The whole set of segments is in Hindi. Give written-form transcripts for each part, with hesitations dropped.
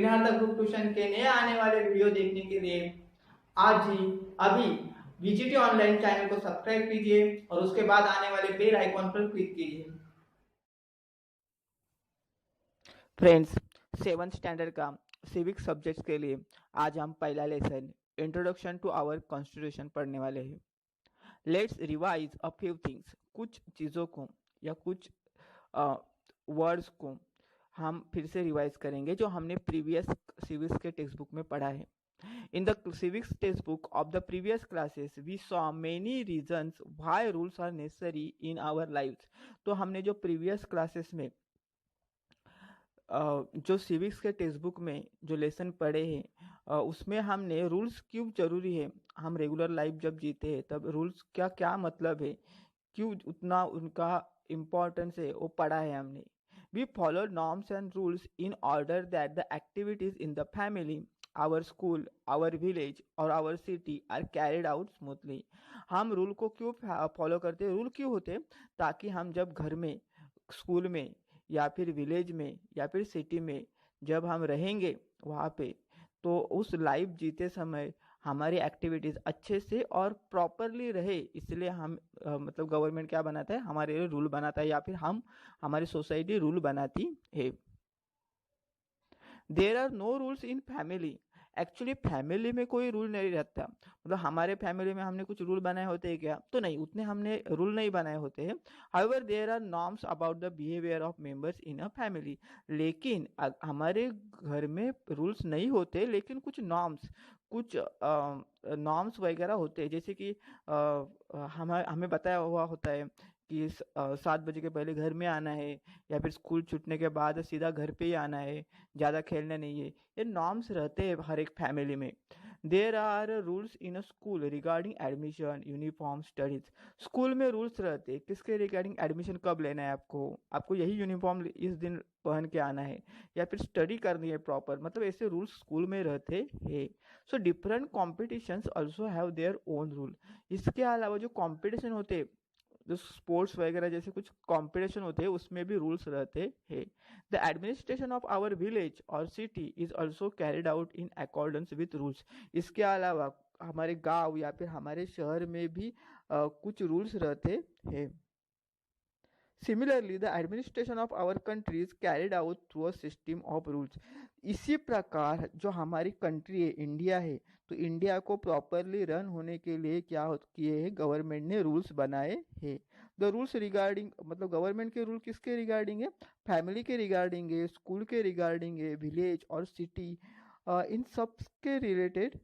विनर द ग्रुप ट्यूशन के नए आने वाले वीडियो देखने के लिए आज ही अभी वीजीटी ऑनलाइन चैनल को सब्सक्राइब कीजिए और उसके बाद आने वाले बेल आइकॉन पर क्लिक कीजिए। फ्रेंड्स, 7th स्टैंडर्ड का सिविक सब्जेक्ट्स के लिए आज हम पहला lesson introduction to our constitution पढ़ने वाले हैं। Let's revise a few things. कुछ चीज़ों को या कुछ वर्ड्स को हम फिर से रिवाइज करेंगे जो हमने प्रीवियस सिविक्स के टेक्स्ट बुक में पढ़ा है। In the civics textbook of the previous classes, we saw many reasons why rules are necessary in our lives. तो हमने जो प्रीवियस क्लासेस में जो सिविक्स के टेक्स्ट बुक में जो लेसन पढ़े हैं उसमें हमने रूल्स क्यों जरूरी है, हम रेगुलर लाइफ जब जीते हैं तब रूल्स क्या क्या मतलब है, क्यों उतना उनका इम्पोर्टेंस है, वो पढ़ा है हमने। We follow norms and rules in order that the activities in the family, our school, our village और our city are carried out smoothly. हम रूल को क्यों फॉलो करते हैं, रूल क्यों होते, ताकि हम जब घर में, स्कूल में या फिर विलेज में या फिर सिटी में जब हम रहेंगे वहाँ पे, तो उस लाइफ जीते समय हमारी एक्टिविटीज़ अच्छे से और प्रॉपरली रहे, इसलिए हम मतलब गवर्नमेंट क्या बनाता है, हमारे लिए रूल बनाता है या फिर हम हमारी सोसाइटी रूल बनाती है। There are no rules in family. Actually family में कोई रूल नहीं रहता, मतलब हमारे फैमिली में हमने कुछ रूल बनाए होते हैं क्या, तो नहीं, उतने हमने रूल नहीं बनाए होते हैं। However there are norms about the behaviour of members in a family. लेकिन हमारे घर में रूल्स नहीं होते, लेकिन कुछ नॉर्म्स, कुछ नॉर्म्स वगैरह होते हैं, जैसे कि हमें बताया हुआ होता है कि 7 बजे के पहले घर में आना है, या फिर स्कूल छूटने के बाद सीधा घर पे ही आना है, ज़्यादा खेलना नहीं है। ये नॉर्म्स रहते हैं हर एक फैमिली में। There are rules in a school regarding admission, uniform, studies. School में रूल्स रहते हैं किसके रिगार्डिंग, एडमिशन कब लेना है, आपको यही यूनिफॉर्म इस दिन पहन के आना है, या फिर स्टडी करनी है प्रॉपर, मतलब ऐसे रूल्स स्कूल में रहते हैं। So different competitions also have their own rule. इसके अलावा जो कॉम्पिटिशन होते हैं, जो स्पोर्ट्स वगैरह जैसे कुछ कंपटीशन होते हैं, उसमें भी रूल्स रहते हैं। The administration of our village और city is also carried out in accordance with rules. इसके अलावा हमारे गांव या फिर हमारे शहर में भी कुछ रूल्स रहते हैं। Similarly, the administration of our country is carried out through a system of rules. इसी प्रकार जो हमारी कंट्री है, इंडिया है, तो इंडिया को प्रॉपरली रन होने के लिए क्या किए हैं, गवर्नमेंट ने रूल्स बनाए हैं। द रूल्स रिगार्डिंग, मतलब गवर्नमेंट के रूल किसके रिगार्डिंग है, फैमिली के रिगार्डिंग है, स्कूल के रिगार्डिंग है, विलेज और सिटी, इन सब के रिलेटेड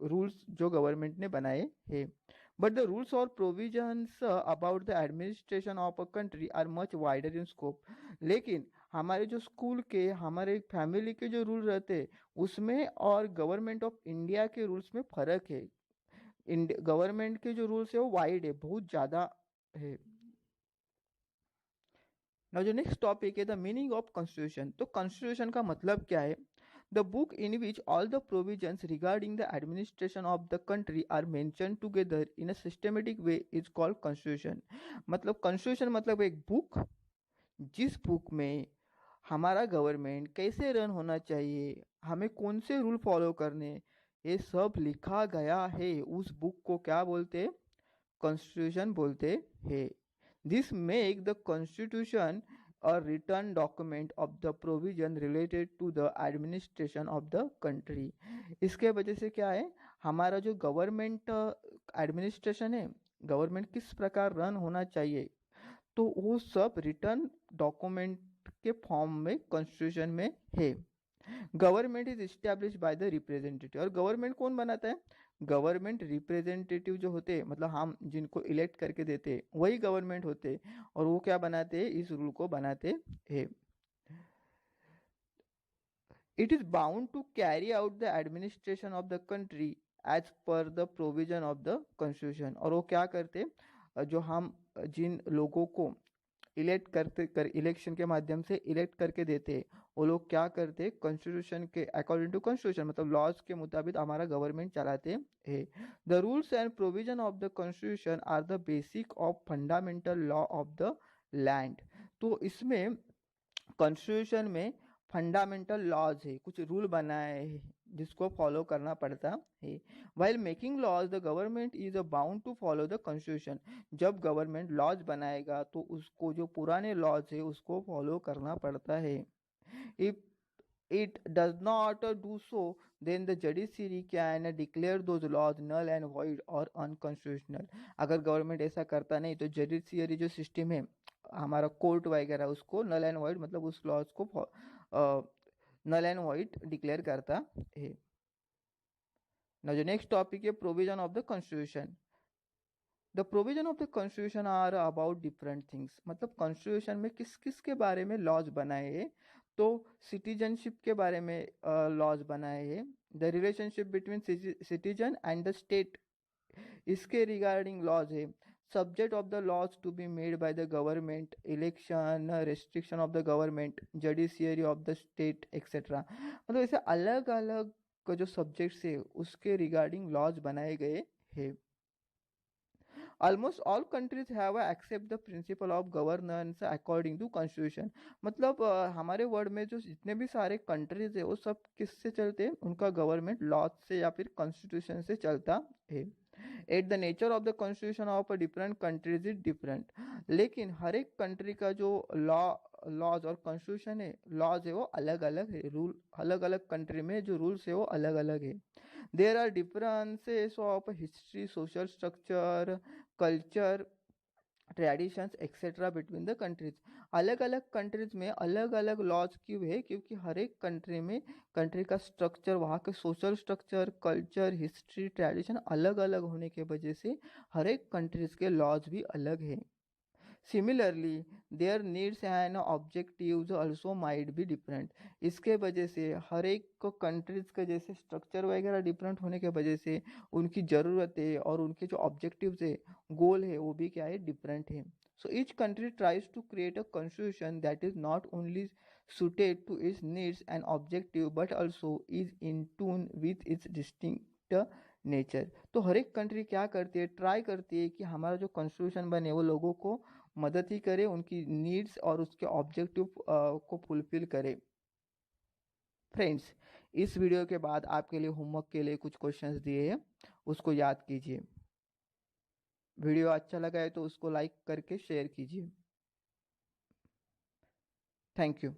रूल्स जो गवर्नमेंट ने बनाए हैं। But the rules or provisions about the administration of a country are much wider in scope. लेकिन हमारे जो स्कूल के, हमारे फैमिली के जो रूल रहते हैं उसमें और गवर्नमेंट ऑफ इंडिया के रूल्स में फर्क है। गवर्नमेंट के जो रूल्स है वो वाइड है, बहुत ज़्यादा है। नाउ जो नेक्स्ट टॉपिक है द मीनिंग ऑफ कॉन्स्टिट्यूशन। तो कॉन्स्टिट्यूशन का मतलब क्या है, the book in which all the provisions regarding the administration of the country are mention together in a systematic way is called constitution. मतलब कॉन्स्टिट्यूशन मतलब एक बुक, जिस बुक में हमारा गवर्नमेंट कैसे रन होना चाहिए, हमें कौन से रूल फॉलो करने, ये सब लिखा गया है, उस बुक को क्या बोलते, कॉन्स्टिट्यूशन बोलते हैं। This make the constitution a written document of the provision related to the administration of the country. इसके वजह से क्या है, हमारा जो गवर्नमेंट एडमिनिस्ट्रेशन है, गवर्नमेंट किस प्रकार रन होना चाहिए, तो वो सब रिटर्न डॉक्यूमेंट के फॉर्म में कॉन्स्टिट्यूशन में है। Government is establish by the representative. और गवर्नमेंट कौन बनाता है, गवर्नमेंट रिप्रेजेंटेटिव जो होते हैं, मतलब हम जिनको इलेक्ट करके देते हैं वही गवर्नमेंट होते हैं, और वो क्या बनाते हैं, इस रूल को बनाते हैं। It is bound to carry out the administration of the country as per the provision of the constitution. और वो क्या करते, जो हम जिन लोगों को इलेक्ट इलेक्शन के माध्यम से इलेक्ट करके देते, वो लोग क्या करते, कॉन्स्टिट्यूशन के अकॉर्डिंग टू कॉन्स्टिट्यूशन, मतलब लॉज के मुताबिक हमारा गवर्नमेंट चलाते हैं। The rules and provision of the constitution are the basic of fundamental law of the land. तो इसमें कॉन्स्टिट्यूशन में फंडामेंटल लॉज है, कुछ रूल बनाए हैं जिसको फॉलो करना पड़ता है। While making laws the government is bound to follow the constitution. जब गवर्नमेंट लॉज बनाएगा तो उसको जो पुराने लॉज है उसको फॉलो करना पड़ता है। If it does not do so, then the judiciary can declare those laws null and void or unconstitutional। अगर गवर्नमेंट ऐसा करता नहीं तो जुडिशियरी जो सिस्टम है हमारा कोर्ट वगैरह उसको नल एंड वॉइड मतलब उस लॉज को नल एंड वॉइड डिक्लेयर करता है। Now जो नेक्स्ट टॉपिक है provision of the constitution. The provision of the constitution are about different things. मतलब कॉन्स्टिट्यूशन में किस किस के बारे में लॉज बनाए हैं, तो सिटीजनशिप के बारे में लॉज बनाए हैं, the relationship between citizen and the state इसके रिगार्डिंग लॉज है, subject of the laws to be made by the government, election, restriction of the government, judiciary of the state etcetera. मतलब ऐसे अलग अलग जो सब्जेक्ट्स है उसके रिगार्डिंग लॉज बनाए गए हैं। Almost all countries have except the principle of governance according to constitution. मतलब हमारे वर्ल्ड में जो जितने भी सारे कंट्रीज है वो सब किससे चलते हैं, उनका गवर्नमेंट लॉ से या फिर कॉन्स्टिट्यूशन से चलता है। At the nature of the constitution of different countries is different. लेकिन हर एक कंट्री का जो लॉज और कॉन्स्टिट्यूशन है लॉज है वो अलग अलग है, रूल अलग अलग कंट्री में जो रूल्स है वो अलग अलग है। There are differences of history, social structure, culture, traditions etcetera between the countries. अलग अलग कंट्रीज में अलग अलग लॉज क्यों है, क्योंकि हर एक कंट्री में कंट्री का स्ट्रक्चर, वहाँ के social structure, culture, history, tradition अलग अलग होने के वजह से हर एक कंट्रीज के लॉज भी अलग है। Similarly there needs and objectives also might be different. इसके वजह से हर एक कंट्रीज का जैसे स्ट्रक्चर वगैरह डिफरेंट होने के वजह से उनकी ज़रूरतें और उनके जो ऑब्जेक्टिव्स है, गोल है, वो भी क्या है, डिफरेंट है। So each country tries to create a constitution that is not only suited to its needs and objective but also is in tune with its distinct nature. तो हर एक कंट्री क्या करती है, ट्राई करती है कि हमारा जो कॉन्स्टिट्यूशन बने वो लोगों को मदद ही करे, उनकी नीड्स और उसके ऑब्जेक्टिव को फुलफिल करे। फ्रेंड्स, इस वीडियो के बाद आपके लिए होमवर्क के लिए कुछ क्वेश्चंस दिए हैं, उसको याद कीजिए। वीडियो अच्छा लगा है तो उसको लाइक करके शेयर कीजिए। Thank you.